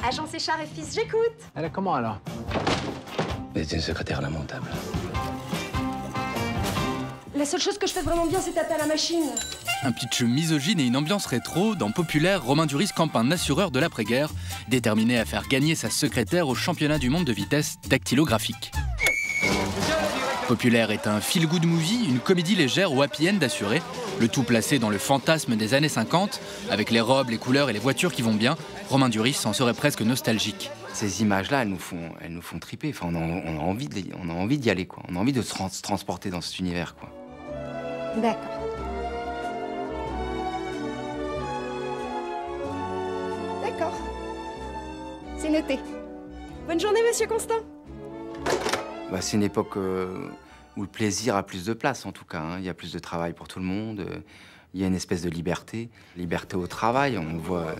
Agence Échard et Fils, j'écoute. Elle est comment alors? C'est une secrétaire lamentable. La seule chose que je fais vraiment bien, c'est taper à la machine. Un pitch misogyne et une ambiance rétro, dans Populaire, Romain Duris campe un assureur de l'après-guerre, déterminé à faire gagner sa secrétaire au championnat du monde de vitesse dactylographique. Populaire est un feel-good movie, une comédie légère au happy end assuré, le tout placé dans le fantasme des années 50, avec les robes, les couleurs et les voitures qui vont bien. Romain Duris en serait presque nostalgique. Ces images-là, elles nous font triper. Enfin, on a envie d'y aller, quoi. On a envie de se transporter dans cet univers, quoi. D'accord. D'accord. C'est noté. Bonne journée, monsieur Constant. Bah, c'est une époque où le plaisir a plus de place, en tout cas. Hein. Il y a plus de travail pour tout le monde. Il y a une espèce de liberté. Liberté au travail, on le voit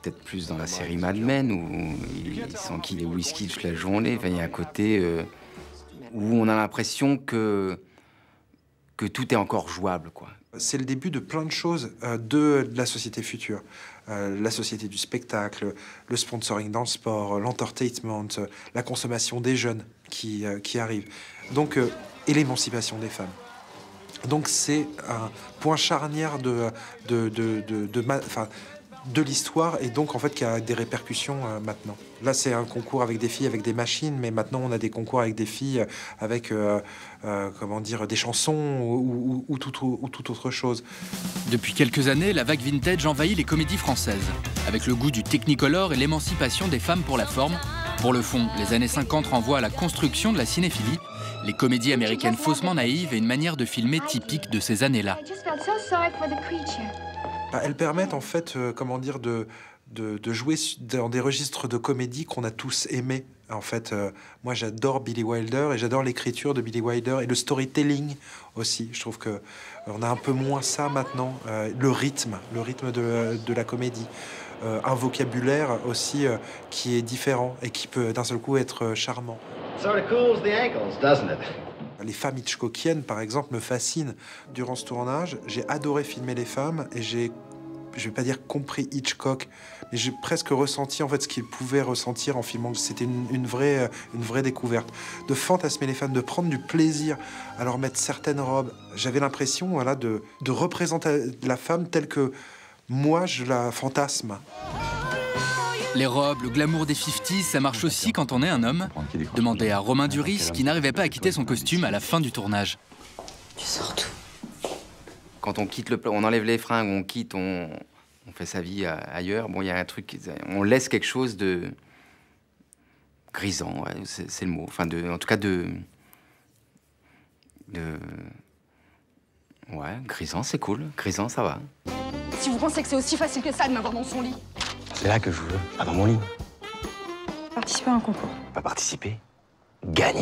peut-être plus dans la série Mad Men, où ils s'enquillent les whisky toute la journée. Enfin, il y a un côté où on a l'impression que tout est encore jouable, quoi. C'est le début de plein de choses de la société future. La société du spectacle, le sponsoring dans le sport, l'entertainment, la consommation des jeunes qui arrivent. Donc, et l'émancipation des femmes. Donc c'est un point charnière de l'histoire et donc en fait qui a des répercussions maintenant. Là c'est un concours avec des filles avec des machines, mais maintenant on a des concours avec des filles avec comment dire, des chansons ou toute autre chose. Depuis quelques années, la vague vintage envahit les comédies françaises, avec le goût du technicolor et l'émancipation des femmes pour la forme. Pour le fond, les années 50 renvoient à la construction de la cinéphilie, les comédies américaines faussement naïves et une manière de filmer typique de ces années-là. Elles permettent en fait, comment dire, de jouer dans des registres de comédie qu'on a tous aimés. En fait, moi j'adore Billy Wilder et j'adore l'écriture de Billy Wilder et le storytelling aussi. Je trouve que on a un peu moins ça maintenant. Le rythme de la comédie. Un vocabulaire aussi qui est différent et qui peut d'un seul coup être charmant. Les femmes hitchcockiennes, par exemple, me fascinent. Durant ce tournage, j'ai adoré filmer les femmes et je vais pas dire compris Hitchcock, mais j'ai presque ressenti en fait ce qu'il pouvait ressentir en filmant. C'était une vraie découverte. De fantasmer les femmes, de prendre du plaisir à leur mettre certaines robes. J'avais l'impression, voilà, de représenter la femme telle que moi je la fantasme. Les robes, le glamour des 50s, ça marche aussi quand on est un homme. Demandez à Romain Duris, qui n'arrivait pas à quitter son costume à la fin du tournage. Tu sors tout. Quand on enlève les fringues, on quitte, on fait sa vie ailleurs. Bon, il y a un truc, on laisse quelque chose de grisant, ouais, c'est le mot. Enfin, en tout cas ouais, grisant, c'est cool. Grisant, ça va. Si vous pensez que c'est aussi facile que ça de m'avoir dans son lit. C'est là que je veux, pas dans mon lit. Participer à un concours. Pas participer, gagner.